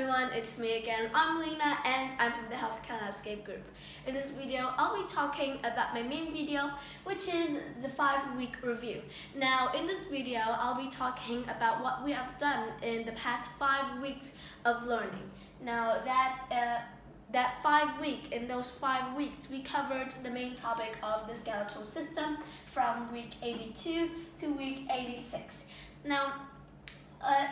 everyone, it's me again. I'm Lena and I'm from the Healthcare Landscape group. In this video, I'll be talking about my main video, which is the 5-week review. Now, in this video, I'll be talking about what we have done in the past 5 weeks of learning. Now, in those 5 weeks, we covered the main topic of the skeletal system from week 82 to week 86. Now,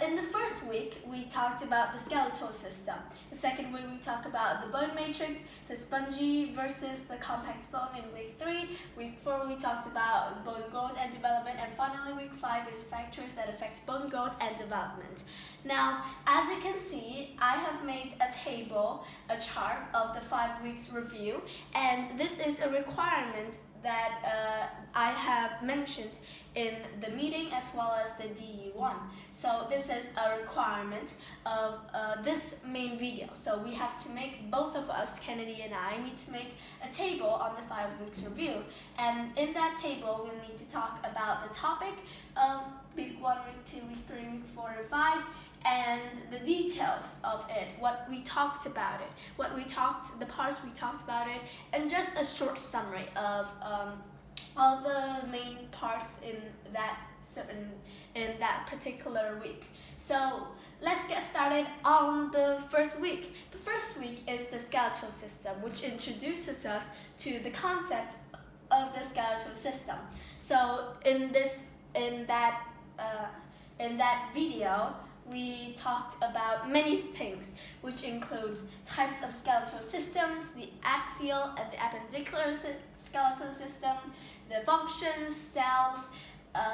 in the first week, we talked about the skeletal system. The second week, we talked about the bone matrix, the spongy versus the compact bone in week 3. Week 4, we talked about bone growth and development. And finally, week 5 is factors that affect bone growth and development. Now, as you can see, I have made a table, a chart of the 5 weeks review. And this is a requirement that I have mentioned in the meeting as well as the DE1. So this is a requirement of this main video. So we have to make, both of us, Kennedy and I, need to make a table on the 5 weeks review. And in that table, we'll need to talk about the topic of week 1, week 2, week 3, week 4, and 5, and the details of it, what we talked about it, the parts we talked about it, and just a short summary of all the main parts in that particular week. So let's get started on the first week. The first week is the skeletal system, which introduces us to the concept of the skeletal system. So in that video, we talked about many things, which includes types of skeletal systems, the axial and the appendicular skeletal system, the functions, cells,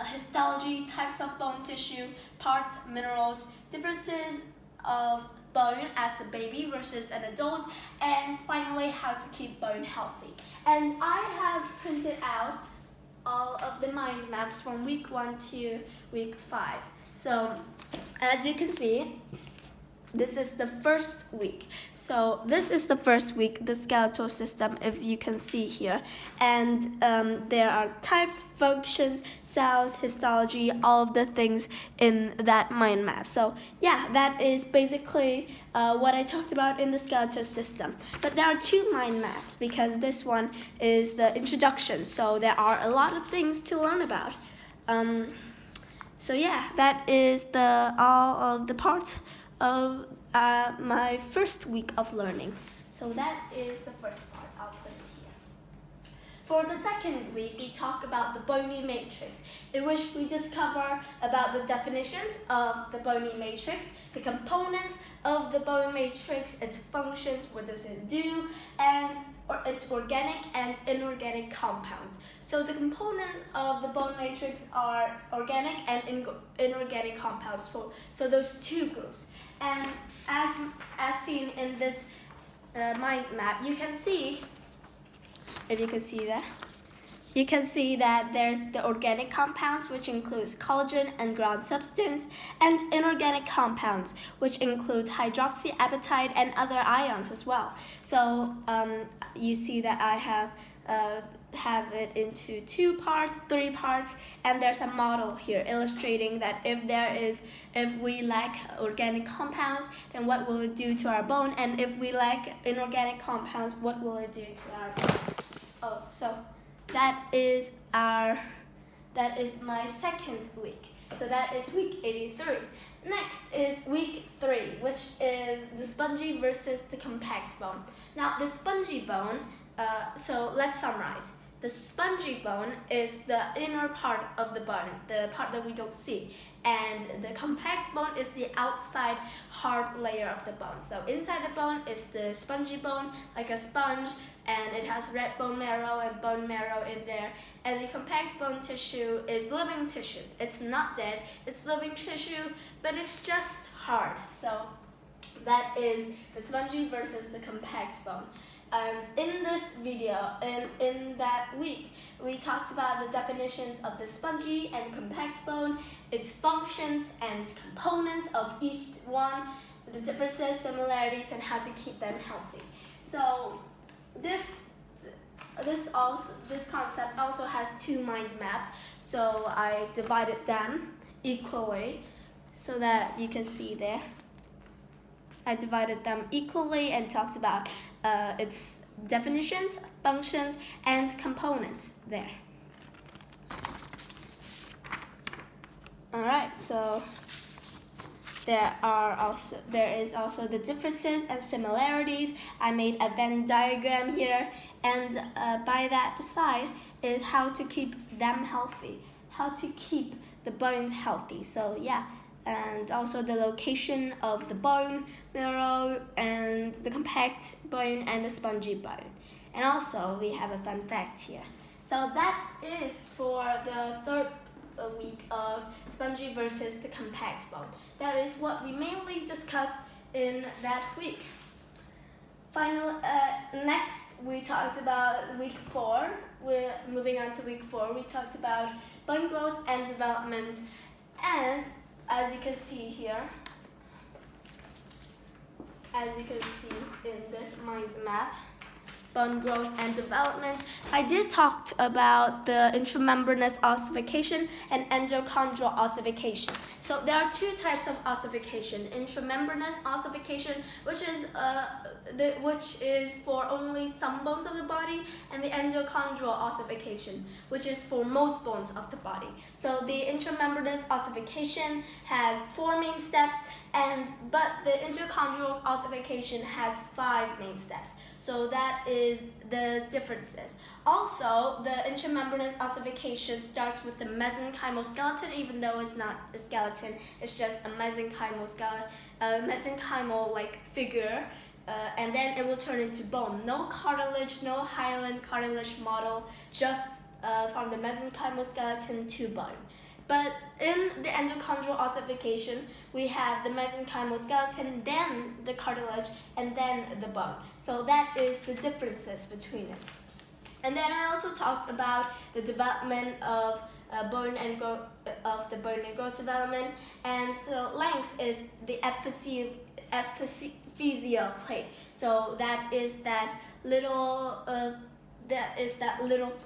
histology, types of bone tissue, parts, minerals, differences of bone as a baby versus an adult, and finally how to keep bone healthy. And I have printed out all of the mind maps from week 1 to week 5. So as you can see, this is the first week. So this is the first week, the skeletal system, if you can see here. And there are types, functions, cells, histology, all of the things in that mind map. So yeah, that is basically what I talked about in the skeletal system. But there are 2 mind maps because this one is the introduction. So there are a lot of things to learn about. So yeah, that is all of the parts of my first week of learning. So that is the first part. I'll put it here. For the second week, we talk about the bony matrix, in which we discover about the definitions of the bony matrix, the components of the bone matrix, its functions, what does it do, and its organic and inorganic compounds. So the components of the bone matrix are organic and inorganic compounds. So those 2 groups. And as seen in this mind map, you can see, if you can see that, you can see that there's the organic compounds, which includes collagen and ground substance, and inorganic compounds, which includes hydroxyapatite and other ions as well. So you see that I have it into 2 parts, 3 parts, and there's a model here illustrating that if we lack organic compounds, then what will it do to our bone, and if we lack inorganic compounds, what will it do to our bone? So that is my second week. So that is week 83. Next is week 3, which is the spongy versus the compact bone. Now the spongy bone, so let's summarize. The spongy bone is the inner part of the bone, the part that we don't see. And the compact bone is the outside hard layer of the bone. So inside the bone is the spongy bone, like a sponge, and it has red bone marrow and bone marrow in there. And the compact bone tissue is living tissue. It's not dead, it's living tissue, but it's just hard. So that is the spongy versus the compact bone. And in this video, in that week, we talked about the definitions of the spongy and compact bone, its functions and components of each one, the differences, similarities, and how to keep them healthy. So this concept also has 2 mind maps, so I divided them equally so that you can see there. I divided them equally and talked about its definitions, functions, and components there. Alright, so there is also the differences and similarities. I made a Venn diagram here, and by that side is how to keep them healthy, how to keep the bones healthy. So yeah, and also the location of the bone marrow and the compact bone and the spongy bone. And also we have a fun fact here. So that is for the third week of spongy versus the compact bone. That is what we mainly discussed in that week. Next we talked about week 4. We're moving on to week 4. We talked about bone growth and development, and as you can see here, as you can see in this mind map, bone growth and development, I did talk about the intramembranous ossification and endochondral ossification. So there are two types of ossification: intramembranous ossification, which is for only some bones of the body, and the endochondral ossification, which is for most bones of the body. So the intramembranous ossification has 4 main steps, but the endochondral ossification has 5 main steps. So that is the differences. Also, the intramembranous ossification starts with the mesenchymal skeleton, even though it's not a skeleton, it's just a mesenchymal like figure, and then it will turn into bone. No cartilage, no hyaline cartilage model, just from the mesenchymal skeleton to bone. But in the endochondral ossification, we have the mesenchymal skeleton, then the cartilage, and then the bone. So that is the differences between it. And then I also talked about the development of bone and growth development. And so length is the epiphyseal plate. So that is that little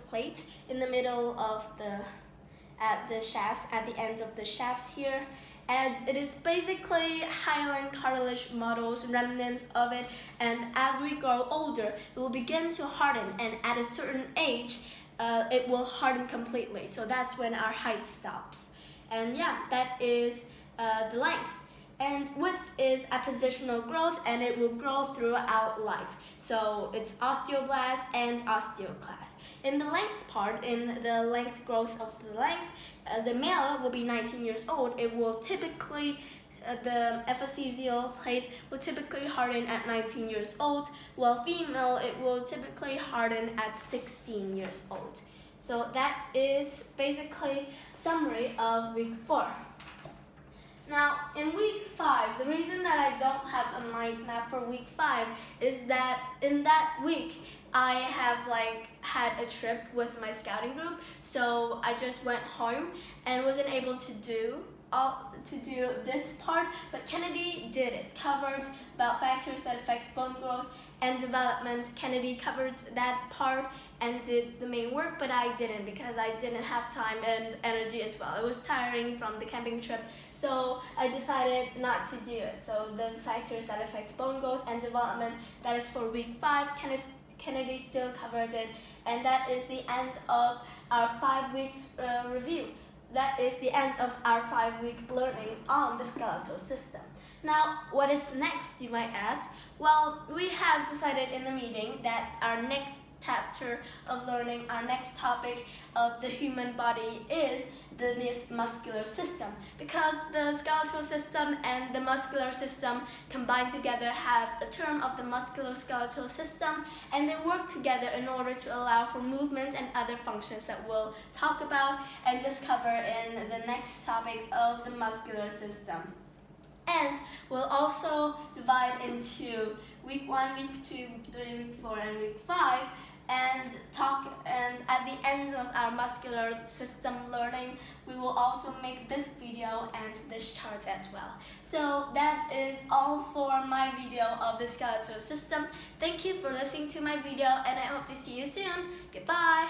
plate in the middle of at the shafts, at the end of the shafts here. And it is basically hyaline cartilage models, remnants of it, and as we grow older, it will begin to harden, and at a certain age, it will harden completely. So that's when our height stops. And yeah, that is the length. And width is appositional growth, and it will grow throughout life. So it's osteoblast and osteoclast. In the length part, in the length growth of the length, the male will be 19 years old. It will typically, the epiphyseal plate will typically harden at 19 years old, while female, it will typically harden at 16 years old. So that is basically summary of week 4. Now, in week 5, the reason that I don't have a mind map for week 5 is that in that week, I have had a trip with my scouting group, so I just went home and wasn't able to do this part, but Kennedy did it. Covered about factors that affect bone growth and development. Kennedy covered that part and did the main work, but I didn't because I didn't have time and energy as well. It was tiring from the camping trip, so I decided not to do it. So the factors that affect bone growth and development, that is for week 5. Kennedy still covered it, and that is the end of our 5 weeks review. That is the end of our 5-week learning on the skeletal system. Now, what is next, you might ask? Well, we have decided in the meeting that our next chapter of learning, our next topic of the human body is the muscular system, because the skeletal system and the muscular system combined together have a term of the musculoskeletal system, and they work together in order to allow for movement and other functions that we'll talk about and discover in the next topic of the muscular system. And we'll also divide into week 1, week 2, week 3, week 4, and week 5, and at the end of our muscular system learning, we will also make this video and this chart as well. So that is all for my video of the skeletal system. Thank you for listening to my video, and I hope to see you soon. Goodbye!